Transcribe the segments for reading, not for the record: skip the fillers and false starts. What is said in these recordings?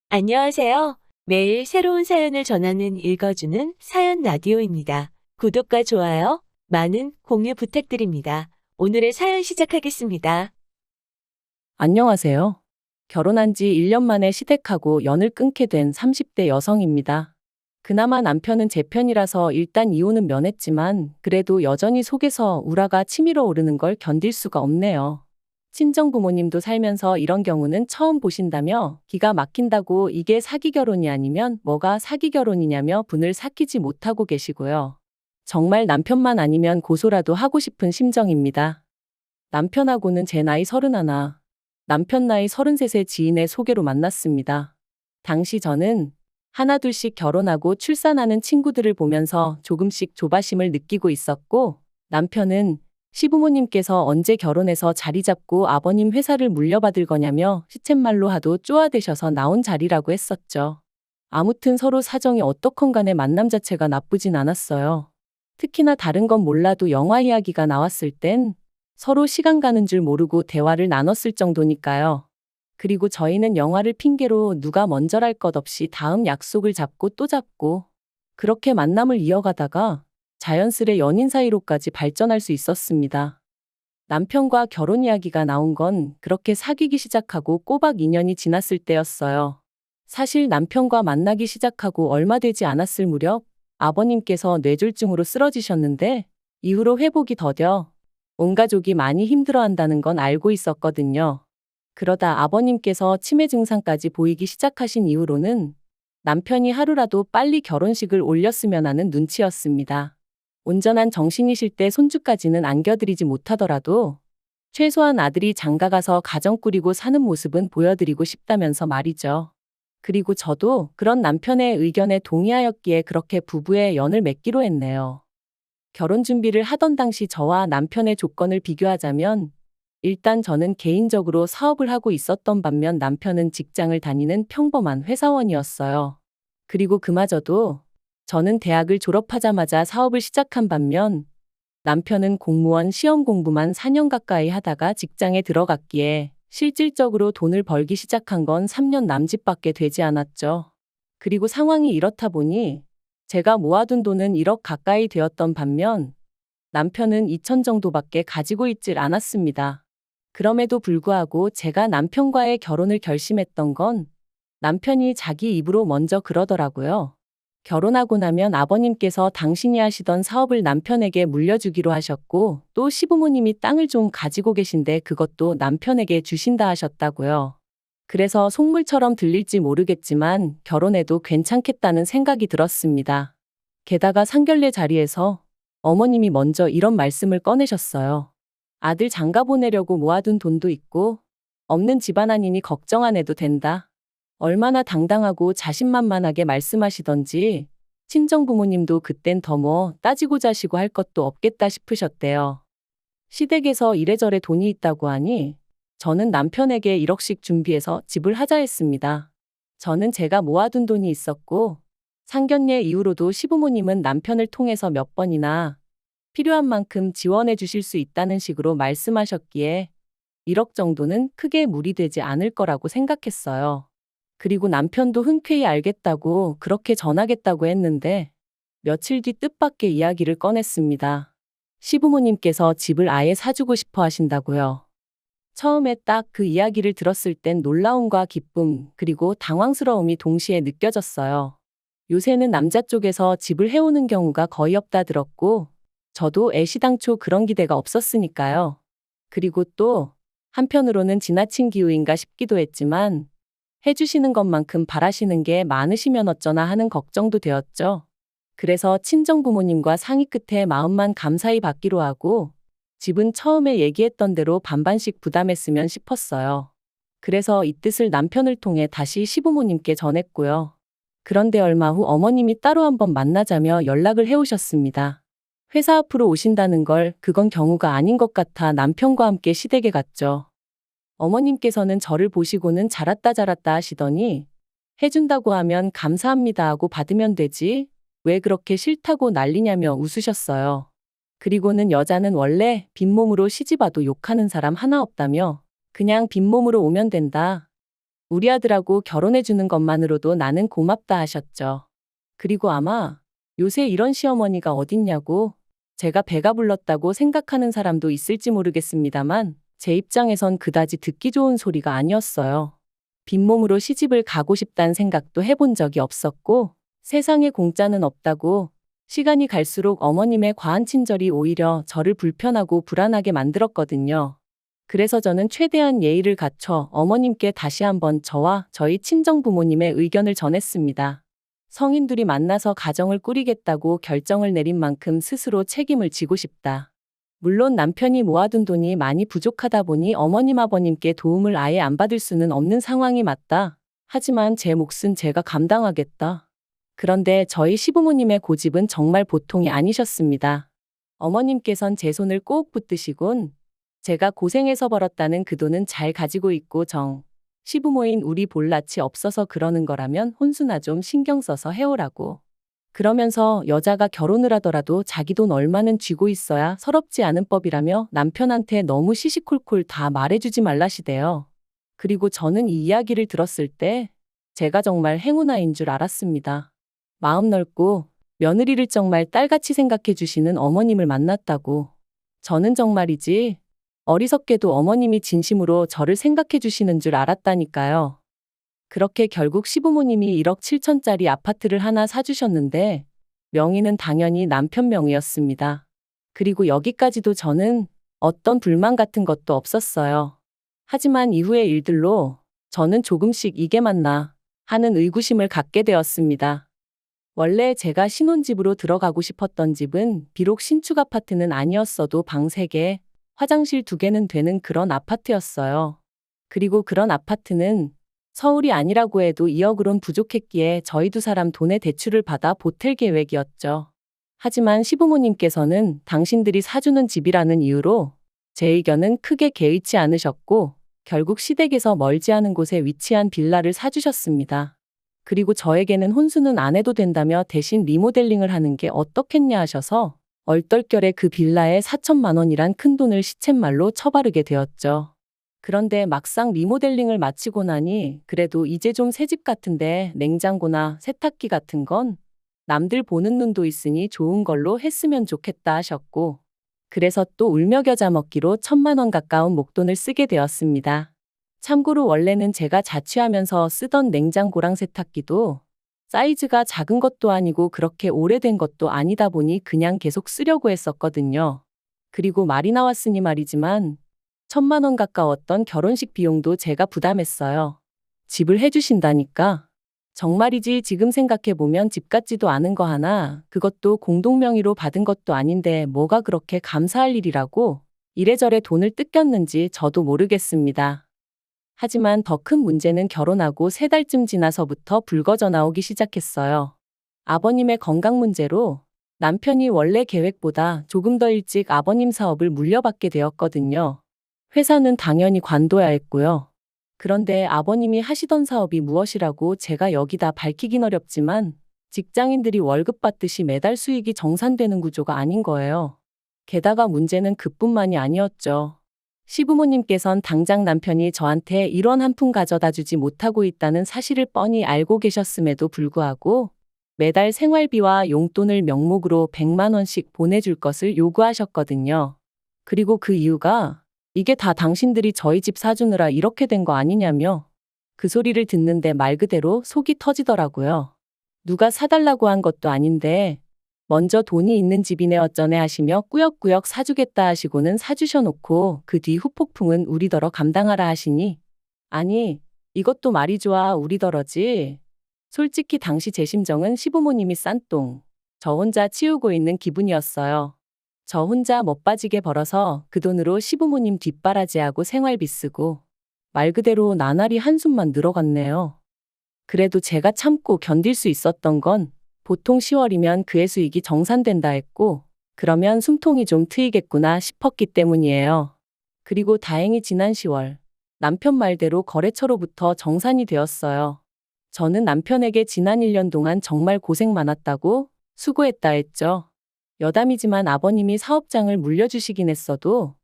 안녕하세요. 매일 새로운 사연을 전하는 읽어주는 사연 라디오입니다. 구독과 좋아요, 많은 공유 부탁드립니다. 오늘의 사연 시작하겠습니다. 안녕하세요. 결혼한 지 1년 만에 시댁하고 연을 끊게 된 30대 여성입니다. 그나마 남편은 제 편이라서 일단 이혼은 면했지만 그래도 여전히 속에서 우라가 치밀어 오르는 걸 견딜 수가 없네요. 친정 부모님도 살면서 이런 경우는 처음 보신다며 기가 막힌다고 이게 사기 결혼이 아니면 뭐가 사기 결혼이냐며 분을 삭히지 못하고 계시고요. 정말 남편만 아니면 고소라도 하고 싶은 심정입니다. 남편하고는 제 나이 31, 남편 나이 33의 지인의 소개로 만났습니다. 당시 저는 하나둘씩 결혼하고 출산하는 친구들을 보면서 조금씩 조바심을 느끼고 있었고, 남편은 시부모님께서 언제 결혼해서 자리 잡고 아버님 회사를 물려받을 거냐며 시쳇말로 하도 쪼아대셔서 나온 자리라고 했었죠. 아무튼 서로 사정이 어떻건 간에 만남 자체가 나쁘진 않았어요. 특히나 다른 건 몰라도 영화 이야기가 나왔을 땐 서로 시간 가는 줄 모르고 대화를 나눴을 정도니까요. 그리고 저희는 영화를 핑계로 누가 먼저랄 것 없이 다음 약속을 잡고 또 잡고 그렇게 만남을 이어가다가 자연스레 연인 사이로까지 발전할 수 있었습니다. 남편과 결혼 이야기가 나온 건 그렇게 사귀기 시작하고 꼬박 2년이 지났을 때였어요. 사실 남편과 만나기 시작하고 얼마 되지 않았을 무렵 아버님께서 뇌졸중으로 쓰러지셨는데 이후로 회복이 더뎌 온 가족이 많이 힘들어한다는 건 알고 있었거든요. 그러다 아버님께서 치매 증상까지 보이기 시작하신 이후로는 남편이 하루라도 빨리 결혼식을 올렸으면 하는 눈치였습니다. 온전한 정신이실 때 손주까지는 안겨드리지 못하더라도 최소한 아들이 장가가서 가정 꾸리고 사는 모습은 보여드리고 싶다면서 말이죠. 그리고 저도 그런 남편의 의견에 동의하였기에 그렇게 부부의 연을 맺기로 했네요. 결혼 준비를 하던 당시 저와 남편의 조건을 비교하자면 일단 저는 개인적으로 사업을 하고 있었던 반면 남편은 직장을 다니는 평범한 회사원이었어요. 그리고 그마저도 저는 대학을 졸업하자마자 사업을 시작한 반면 남편은 공무원 시험 공부만 4년 가까이 하다가 직장에 들어갔기에 실질적으로 돈을 벌기 시작한 건 3년 남짓밖에 되지 않았죠. 그리고 상황이 이렇다 보니 제가 모아둔 돈은 1억 가까이 되었던 반면 남편은 2천 정도밖에 가지고 있질 않았습니다. 그럼에도 불구하고 제가 남편과의 결혼을 결심했던 건 남편이 자기 입으로 먼저 그러더라고요. 결혼하고 나면 아버님께서 당신이 하시던 사업을 남편에게 물려주기로 하셨고 또 시부모님이 땅을 좀 가지고 계신데 그것도 남편에게 주신다 하셨다고요. 그래서 속물처럼 들릴지 모르겠지만 결혼해도 괜찮겠다는 생각이 들었습니다. 게다가 상견례 자리에서 어머님이 먼저 이런 말씀을 꺼내셨어요. 아들 장가 보내려고 모아둔 돈도 있고 없는 집안 아니니 걱정 안 해도 된다. 얼마나 당당하고 자신만만하게 말씀하시던지 친정 부모님도 그땐 더 뭐 따지고 자시고 할 것도 없겠다 싶으셨대요. 시댁에서 이래저래 돈이 있다고 하니 저는 남편에게 1억씩 준비해서 집을 하자 했습니다. 저는 제가 모아둔 돈이 있었고 상견례 이후로도 시부모님은 남편을 통해서 몇 번이나 필요한 만큼 지원해 주실 수 있다는 식으로 말씀하셨기에 1억 정도는 크게 무리되지 않을 거라고 생각했어요. 그리고 남편도 흔쾌히 알겠다고 그렇게 전하겠다고 했는데 며칠 뒤 뜻밖의 이야기를 꺼냈습니다. 시부모님께서 집을 아예 사주고 싶어 하신다고요. 처음에 딱 그 이야기를 들었을 땐 놀라움과 기쁨 그리고 당황스러움이 동시에 느껴졌어요. 요새는 남자 쪽에서 집을 해오는 경우가 거의 없다 들었고 저도 애시당초 그런 기대가 없었으니까요. 그리고 또 한편으로는 지나친 기우인가 싶기도 했지만 해주시는 것만큼 바라시는 게 많으시면 어쩌나 하는 걱정도 되었죠. 그래서 친정 부모님과 상의 끝에 마음만 감사히 받기로 하고 집은 처음에 얘기했던 대로 반반씩 부담했으면 싶었어요. 그래서 이 뜻을 남편을 통해 다시 시부모님께 전했고요. 그런데 얼마 후 어머님이 따로 한번 만나자며 연락을 해오셨습니다. 회사 앞으로 오신다는 걸 그건 경우가 아닌 것 같아 남편과 함께 시댁에 갔죠. 어머님께서는 저를 보시고는 잘았다 잘았다 하시더니 해준다고 하면 감사합니다 하고 받으면 되지 왜 그렇게 싫다고 난리냐며 웃으셨어요. 그리고는 여자는 원래 빈몸으로 시집 와도 욕하는 사람 하나 없다며 그냥 빈몸으로 오면 된다. 우리 아들하고 결혼해주는 것만으로도 나는 고맙다 하셨죠. 그리고 아마 요새 이런 시어머니가 어딨냐고 제가 배가 불렀다고 생각하는 사람도 있을지 모르겠습니다만 제 입장에선 그다지 듣기 좋은 소리가 아니었어요. 빈몸으로 시집을 가고 싶다는 생각도 해본 적이 없었고 세상에 공짜는 없다고 시간이 갈수록 어머님의 과한 친절이 오히려 저를 불편하고 불안하게 만들었거든요. 그래서 저는 최대한 예의를 갖춰 어머님께 다시 한번 저와 저희 친정부모님의 의견을 전했습니다. 성인들이 만나서 가정을 꾸리겠다고 결정을 내린 만큼 스스로 책임을 지고 싶다. 물론 남편이 모아둔 돈이 많이 부족하다 보니 어머님 아버님께 도움을 아예 안 받을 수는 없는 상황이 맞다. 하지만 제 몫은 제가 감당하겠다. 그런데 저희 시부모님의 고집은 정말 보통이 아니셨습니다. 어머님께선 제 손을 꼭 붙드시곤 제가 고생해서 벌었다는 그 돈은 잘 가지고 있고 시부모인 우리 볼낯이 없어서 그러는 거라면 혼수나 좀 신경 써서 해오라고. 그러면서 여자가 결혼을 하더라도 자기 돈 얼마는 쥐고 있어야 서럽지 않은 법이라며 남편한테 너무 시시콜콜 다 말해주지 말라시대요. 그리고 저는 이 이야기를 들었을 때 제가 정말 행운아인 줄 알았습니다. 마음 넓고 며느리를 정말 딸같이 생각해 주시는 어머님을 만났다고. 저는 정말이지 어리석게도 어머님이 진심으로 저를 생각해 주시는 줄 알았다니까요. 그렇게 결국 시부모님이 1억 7천짜리 아파트를 하나 사주셨는데 명의는 당연히 남편 명의였습니다. 그리고 여기까지도 저는 어떤 불만 같은 것도 없었어요. 하지만 이후의 일들로 저는 조금씩 이게 맞나 하는 의구심을 갖게 되었습니다. 원래 제가 신혼집으로 들어가고 싶었던 집은 비록 신축 아파트는 아니었어도 방 3개, 화장실 2개는 되는 그런 아파트였어요. 그리고 그런 아파트는 서울이 아니라고 해도 2억으론 부족했기에 저희 2사람 돈의 대출을 받아 보탤 계획이었죠. 하지만 시부모님께서는 당신들이 사주는 집이라는 이유로 제 의견은 크게 개의치 않으셨고 결국 시댁에서 멀지 않은 곳에 위치한 빌라를 사주셨습니다. 그리고 저에게는 혼수는 안 해도 된다며 대신 리모델링을 하는 게 어떻겠냐 하셔서 얼떨결에 그 빌라에 4천만 원이란 큰돈을 시쳇말로 쳐바르게 되었죠. 그런데 막상 리모델링을 마치고 나니 그래도 이제 좀 새집 같은데 냉장고나 세탁기 같은 건 남들 보는 눈도 있으니 좋은 걸로 했으면 좋겠다 하셨고 그래서 또 울며 겨자 먹기로 1,000만 원 가까운 목돈을 쓰게 되었습니다. 참고로 원래는 제가 자취하면서 쓰던 냉장고랑 세탁기도 사이즈가 작은 것도 아니고 그렇게 오래된 것도 아니다 보니 그냥 계속 쓰려고 했었거든요. 그리고 말이 나왔으니 말이지만 1,000만 원 가까웠던 결혼식 비용도 제가 부담했어요. 집을 해주신다니까. 정말이지 지금 생각해보면 집 같지도 않은 거 하나, 그것도 공동명의로 받은 것도 아닌데 뭐가 그렇게 감사할 일이라고 이래저래 돈을 뜯겼는지 저도 모르겠습니다. 하지만 더 큰 문제는 결혼하고 3달쯤 지나서부터 불거져 나오기 시작했어요. 아버님의 건강 문제로 남편이 원래 계획보다 조금 더 일찍 아버님 사업을 물려받게 되었거든요. 회사는 당연히 관둬야 했고요. 그런데 아버님이 하시던 사업이 무엇이라고 제가 여기다 밝히긴 어렵지만 직장인들이 월급 받듯이 매달 수익이 정산되는 구조가 아닌 거예요. 게다가 문제는 그뿐만이 아니었죠. 시부모님께선 당장 남편이 저한테 1원 한 푼 가져다 주지 못하고 있다는 사실을 뻔히 알고 계셨음에도 불구하고 매달 생활비와 용돈을 명목으로 100만 원씩 보내줄 것을 요구하셨거든요. 그리고 그 이유가 이게 다 당신들이 저희 집 사주느라 이렇게 된 거 아니냐며 그 소리를 듣는데 말 그대로 속이 터지더라고요. 누가 사달라고 한 것도 아닌데 먼저 돈이 있는 집이네 어쩌네 하시며 꾸역꾸역 사주겠다 하시고는 사주셔놓고 그 뒤 후폭풍은 우리더러 감당하라 하시니 아니 이것도 말이 좋아 우리더러지. 솔직히 당시 제 심정은 시부모님이 싼 똥 저 혼자 치우고 있는 기분이었어요. 저 혼자 멋빠지게 벌어서 그 돈으로 시부모님 뒷바라지하고 생활비 쓰고 말 그대로 나날이 한숨만 늘어갔네요. 그래도 제가 참고 견딜 수 있었던 건 보통 10월이면 그의 수익이 정산된다 했고 그러면 숨통이 좀 트이겠구나 싶었기 때문이에요. 그리고 다행히 지난 10월 남편 말대로 거래처로부터 정산이 되었어요. 저는 남편에게 지난 1년 동안 정말 고생 많았다고 수고했다 했죠. 여담이지만 아버님이 사업장을 물려주시긴 했어도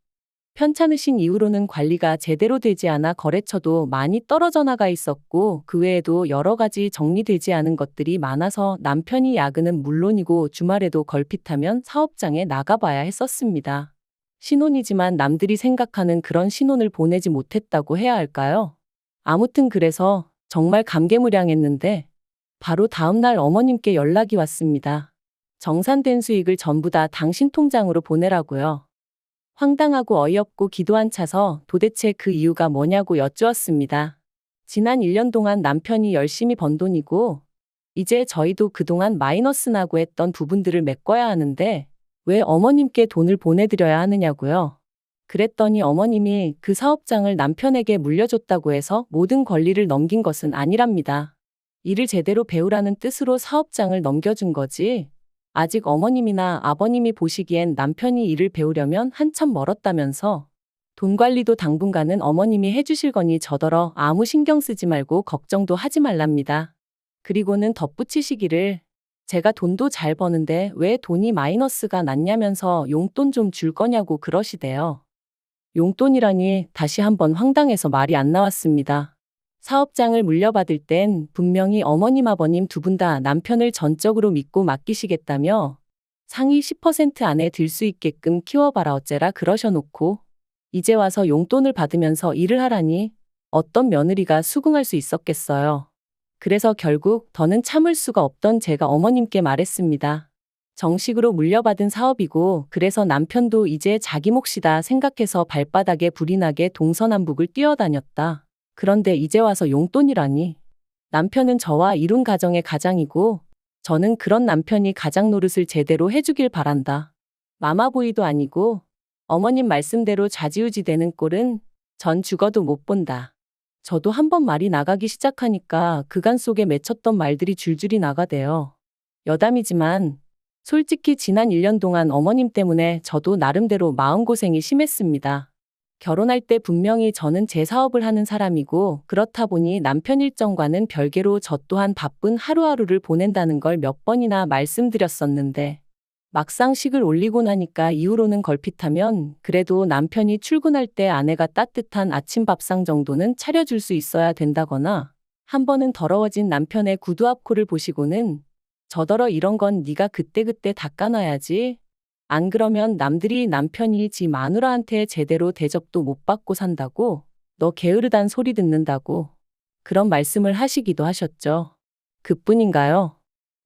편찮으신 이후로는 관리가 제대로 되지 않아 거래처도 많이 떨어져 나가 있었고 그 외에도 여러 가지 정리되지 않은 것들이 많아서 남편이 야근은 물론이고 주말에도 걸핏하면 사업장에 나가봐야 했었습니다. 신혼이지만 남들이 생각하는 그런 신혼을 보내지 못했다고 해야 할까요? 아무튼 그래서 정말 감개무량했는데 바로 다음 날 어머님께 연락이 왔습니다. 정산된 수익을 전부 다 당신 통장으로 보내라고요. 황당하고 어이없고 기도 안 차서 도대체 그 이유가 뭐냐고 여쭈었습니다. 지난 1년 동안 남편이 열심히 번 돈이고 이제 저희도 그동안 마이너스 나고 했던 부분들을 메꿔야 하는데 왜 어머님께 돈을 보내드려야 하느냐고요. 그랬더니 어머님이 그 사업장을 남편에게 물려줬다고 해서 모든 권리를 넘긴 것은 아니랍니다. 일을 제대로 배우라는 뜻으로 사업장을 넘겨준 거지. 아직 어머님이나 아버님이 보시기엔 남편이 일을 배우려면 한참 멀었다면서 돈 관리도 당분간은 어머님이 해주실 거니 저더러 아무 신경 쓰지 말고 걱정도 하지 말랍니다. 그리고는 덧붙이시기를 제가 돈도 잘 버는데 왜 돈이 마이너스가 났냐면서 용돈 좀 줄 거냐고 그러시대요. 용돈이라니 다시 한번 황당해서 말이 안 나왔습니다. 사업장을 물려받을 땐 분명히 어머님 아버님 두 분 다 남편을 전적으로 믿고 맡기시겠다며 상위 10% 안에 들 수 있게끔 키워봐라 어째라 그러셔놓고 이제 와서 용돈을 받으면서 일을 하라니 어떤 며느리가 수긍할 수 있었겠어요. 그래서 결국 더는 참을 수가 없던 제가 어머님께 말했습니다. 정식으로 물려받은 사업이고 그래서 남편도 이제 자기 몫이다 생각해서 발바닥에 불이 나게 동서남북을 뛰어다녔다. 그런데 이제 와서 용돈이라니. 남편은 저와 이룬 가정의 가장이고 저는 그런 남편이 가장 노릇을 제대로 해주길 바란다. 마마보이도 아니고 어머님 말씀대로 좌지우지 되는 꼴은 전 죽어도 못 본다. 저도 한번 말이 나가기 시작하니까 그간 속에 맺혔던 말들이 줄줄이 나가대요. 여담이지만 솔직히 지난 1년 동안 어머님 때문에 저도 나름대로 마음고생이 심했습니다. 결혼할 때 분명히 저는 제 사업을 하는 사람이고 그렇다 보니 남편 일정과는 별개로 저 또한 바쁜 하루하루를 보낸다는 걸 몇 번이나 말씀드렸었는데 막상 식을 올리고 나니까 이후로는 걸핏하면 그래도 남편이 출근할 때 아내가 따뜻한 아침 밥상 정도는 차려줄 수 있어야 된다거나 한 번은 더러워진 남편의 구두 앞코를 보시고는 저더러 이런 건 네가 그때그때 닦아놔야지. 안 그러면 남들이 남편이 지 마누라한테 제대로 대접도 못 받고 산다고 너 게으르단 소리 듣는다고 그런 말씀을 하시기도 하셨죠. 그뿐인가요?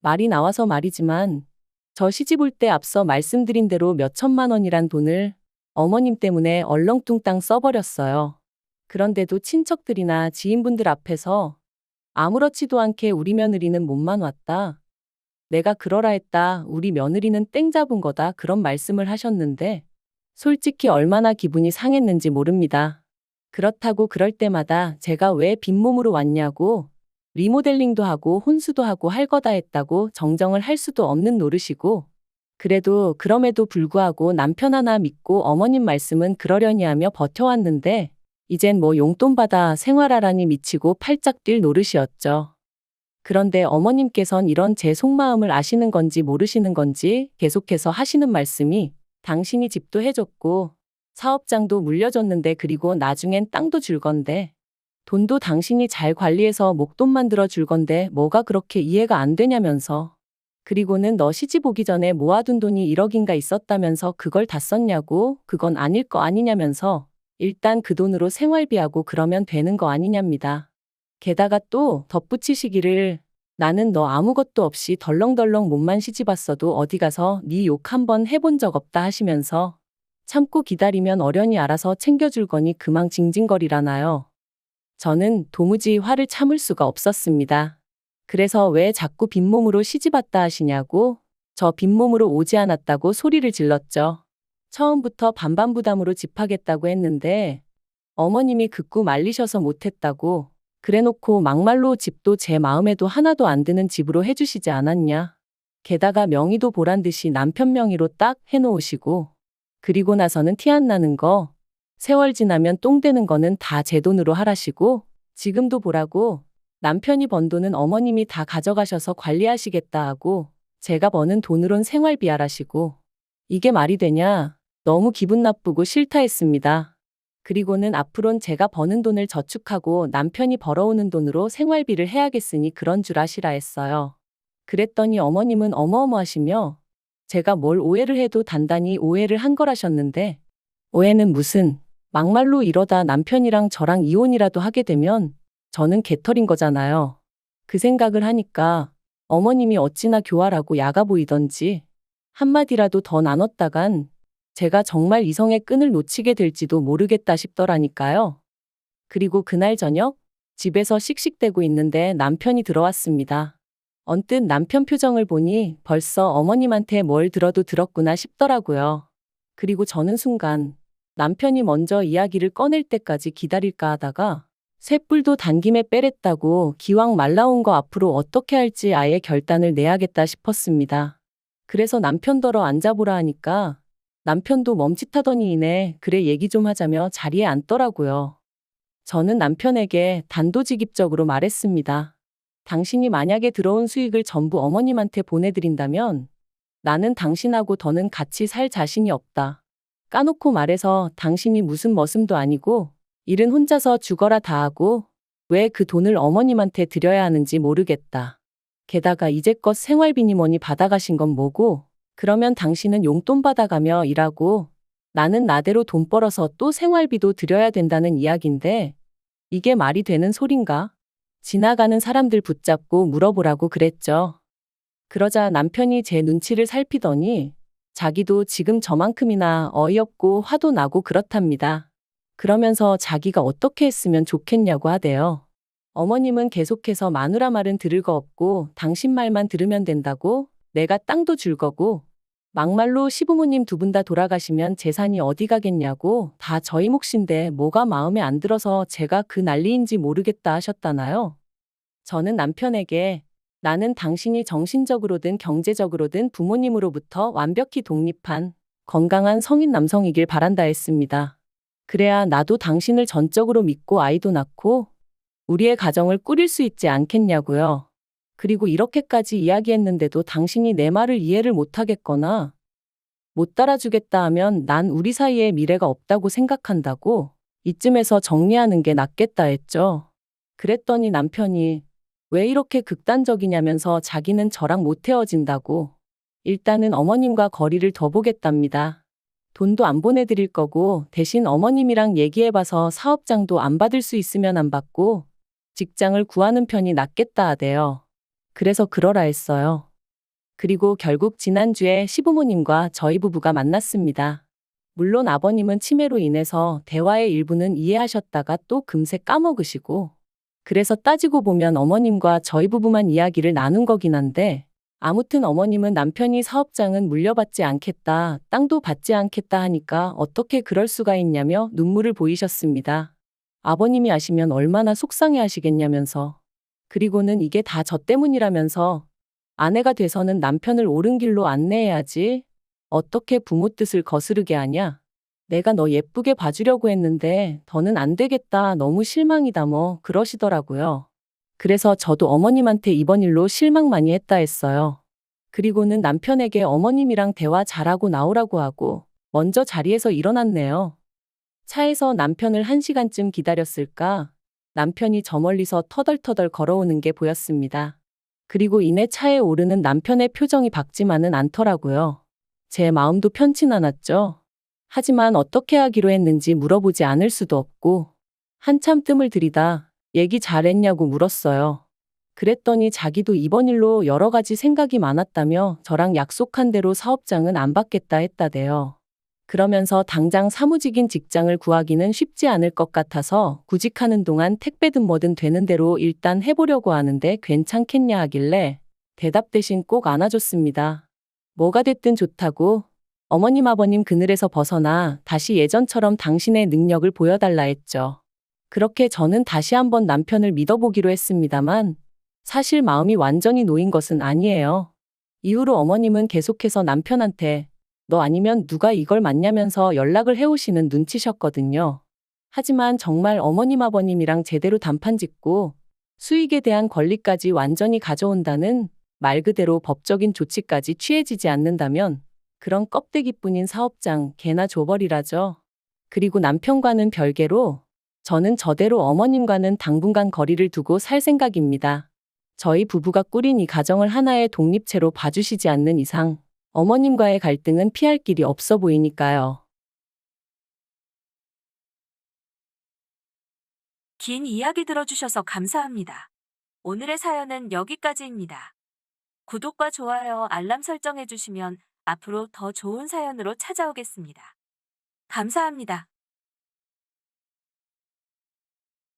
말이 나와서 말이지만 저 시집 올 때 앞서 말씀드린 대로 몇 천만 원이란 돈을 어머님 때문에 얼렁뚱땅 써버렸어요. 그런데도 친척들이나 지인분들 앞에서 아무렇지도 않게 우리 며느리는 몸만 왔다. 내가 그러라 했다. 우리 며느리는 땡 잡은 거다. 그런 말씀을 하셨는데 솔직히 얼마나 기분이 상했는지 모릅니다. 그렇다고 그럴 때마다 제가 왜 빈몸으로 왔냐고 리모델링도 하고 혼수도 하고 할 거다 했다고 정정을 할 수도 없는 노릇이고 그래도 그럼에도 불구하고 남편 하나 믿고 어머님 말씀은 그러려니 하며 버텨왔는데 이젠 뭐 용돈 받아 생활하라니 미치고 팔짝 뛸 노릇이었죠. 그런데 어머님께선 이런 제 속마음을 아시는 건지 모르시는 건지 계속해서 하시는 말씀이 당신이 집도 해줬고 사업장도 물려줬는데 그리고 나중엔 땅도 줄 건데 돈도 당신이 잘 관리해서 목돈 만들어 줄 건데 뭐가 그렇게 이해가 안 되냐면서 그리고는 너 시집 오기 전에 모아둔 돈이 1억인가 있었다면서 그걸 다 썼냐고 그건 아닐 거 아니냐면서 일단 그 돈으로 생활비하고 그러면 되는 거 아니냐입니다. 게다가 또 덧붙이시기를 나는 너 아무것도 없이 덜렁덜렁 몸만 시집 왔어도 어디 가서 네 욕 한번 해본 적 없다 하시면서 참고 기다리면 어련히 알아서 챙겨줄 거니 그만 징징거리라나요. 저는 도무지 화를 참을 수가 없었습니다. 그래서 왜 자꾸 빈몸으로 시집 왔다 하시냐고 저 빈몸으로 오지 않았다고 소리를 질렀죠. 처음부터 반반부담으로 집하겠다고 했는데 어머님이 극구 말리셔서 못했다고 그래놓고 막말로 집도 제 마음에도 하나도 안 드는 집으로 해주시지 않았냐. 게다가 명의도 보란 듯이 남편 명의로 딱 해놓으시고 그리고 나서는 티 안 나는 거 세월 지나면 똥 되는 거는 다 제 돈으로 하라시고 지금도 보라고 남편이 번 돈은 어머님이 다 가져가셔서 관리하시겠다 하고 제가 버는 돈으론 생활비 하라시고 이게 말이 되냐. 너무 기분 나쁘고 싫다 했습니다. 그리고는 앞으론 제가 버는 돈을 저축하고 남편이 벌어오는 돈으로 생활비를 해야겠으니 그런 줄 아시라 했어요. 그랬더니 어머님은 어머어머하시며 제가 뭘 오해를 해도 단단히 오해를 한 거라셨는데 오해는 무슨 막말로 이러다 남편이랑 저랑 이혼이라도 하게 되면 저는 개털인 거잖아요. 그 생각을 하니까 어머님이 어찌나 교활하고 야가 보이던지 한마디라도 더 나눴다간 제가 정말 이성의 끈을 놓치게 될지도 모르겠다 싶더라니까요. 그리고 그날 저녁 집에서 씩씩대고 있는데 남편이 들어왔습니다. 언뜻 남편 표정을 보니 벌써 어머님한테 뭘 들어도 들었구나 싶더라고요. 그리고 저는 순간 남편이 먼저 이야기를 꺼낼 때까지 기다릴까 하다가 쇳불도 단김에 빼랬다고 기왕 말 나온 거 앞으로 어떻게 할지 아예 결단을 내야겠다 싶었습니다. 그래서 남편더러 앉아보라 하니까 남편도 멈칫하더니 이내 그래 얘기 좀 하자며 자리에 앉더라고요. 저는 남편에게 단도직입적으로 말했습니다. 당신이 만약에 들어온 수익을 전부 어머님한테 보내드린다면 나는 당신하고 더는 같이 살 자신이 없다. 까놓고 말해서 당신이 무슨 머슴도 아니고 일은 혼자서 죽어라 다 하고 왜 그 돈을 어머님한테 드려야 하는지 모르겠다. 게다가 이제껏 생활비니 뭐니 받아가신 건 뭐고 그러면 당신은 용돈 받아가며 일하고 나는 나대로 돈 벌어서 또 생활비도 드려야 된다는 이야기인데 이게 말이 되는 소린가? 지나가는 사람들 붙잡고 물어보라고 그랬죠. 그러자 남편이 제 눈치를 살피더니 자기도 지금 저만큼이나 어이없고 화도 나고 그렇답니다. 그러면서 자기가 어떻게 했으면 좋겠냐고 하대요. 어머님은 계속해서 마누라 말은 들을 거 없고 당신 말만 들으면 된다고 내가 땅도 줄 거고 막말로 시부모님 두 분 다 돌아가시면 재산이 어디 가겠냐고 다 저희 몫인데 뭐가 마음에 안 들어서 제가 그 난리인지 모르겠다 하셨다나요. 저는 남편에게 나는 당신이 정신적으로든 경제적으로든 부모님으로부터 완벽히 독립한 건강한 성인 남성이길 바란다 했습니다. 그래야 나도 당신을 전적으로 믿고 아이도 낳고 우리의 가정을 꾸릴 수 있지 않겠냐고요. 그리고 이렇게까지 이야기했는데도 당신이 내 말을 이해를 못하겠거나 못 따라주겠다 하면 난 우리 사이에 미래가 없다고 생각한다고 이쯤에서 정리하는 게 낫겠다 했죠. 그랬더니 남편이 왜 이렇게 극단적이냐면서 자기는 저랑 못 헤어진다고 일단은 어머님과 거리를 더 보겠답니다. 돈도 안 보내드릴 거고 대신 어머님이랑 얘기해봐서 사업장도 안 받을 수 있으면 안 받고 직장을 구하는 편이 낫겠다 하대요. 그래서 그러라 했어요. 그리고 결국 지난주에 시부모님과 저희 부부가 만났습니다. 물론 아버님은 치매로 인해서 대화의 일부는 이해하셨다가 또 금세 까먹으시고 그래서 따지고 보면 어머님과 저희 부부만 이야기를 나눈 거긴 한데 아무튼 어머님은 남편이 사업장은 물려받지 않겠다, 땅도 받지 않겠다 하니까 어떻게 그럴 수가 있냐며 눈물을 보이셨습니다. 아버님이 아시면 얼마나 속상해 하시겠냐면서. 그리고는 이게 다 저 때문이라면서 아내가 돼서는 남편을 옳은 길로 안내해야지. 어떻게 부모 뜻을 거스르게 하냐. 내가 너 예쁘게 봐주려고 했는데 더는 안 되겠다. 너무 실망이다 뭐 그러시더라고요. 그래서 저도 어머님한테 이번 일로 실망 많이 했다 했어요. 그리고는 남편에게 어머님이랑 대화 잘하고 나오라고 하고 먼저 자리에서 일어났네요. 차에서 남편을 1시간쯤 기다렸을까? 남편이 저 멀리서 터덜터덜 걸어오는 게 보였습니다. 그리고 이내 차에 오르는 남편의 표정이 밝지만은 않더라고요. 제 마음도 편치 않았죠. 하지만 어떻게 하기로 했는지 물어보지 않을 수도 없고 한참 뜸을 들이다 얘기 잘했냐고 물었어요. 그랬더니 자기도 이번 일로 여러 가지 생각이 많았다며 저랑 약속한 대로 사업장은 안 받겠다 했다대요. 그러면서 당장 사무직인 직장을 구하기는 쉽지 않을 것 같아서 구직하는 동안 택배든 뭐든 되는 대로 일단 해보려고 하는데 괜찮겠냐 하길래 대답 대신 꼭 안아줬습니다. 뭐가 됐든 좋다고 어머님 아버님 그늘에서 벗어나 다시 예전처럼 당신의 능력을 보여달라 했죠. 그렇게 저는 다시 한번 남편을 믿어보기로 했습니다만 사실 마음이 완전히 놓인 것은 아니에요. 이후로 어머님은 계속해서 남편한테 너 아니면 누가 이걸 맞냐면서 연락을 해오시는 눈치셨거든요. 하지만 정말 어머님 아버님이랑 제대로 단판 짓고 수익에 대한 권리까지 완전히 가져온다는 말 그대로 법적인 조치까지 취해지지 않는다면 그런 껍데기뿐인 사업장 개나 줘버리라죠. 그리고 남편과는 별개로 저는 저대로 어머님과는 당분간 거리를 두고 살 생각입니다. 저희 부부가 꾸린 이 가정을 하나의 독립체로 봐주시지 않는 이상 어머님과의 갈등은 피할 길이 없어 보이니까요. 긴 이야기 들어주셔서 감사합니다. 오늘의 사연은 여기까지입니다. 구독과 좋아요, 알람 설정해주시면 앞으로 더 좋은 사연으로 찾아오겠습니다. 감사합니다.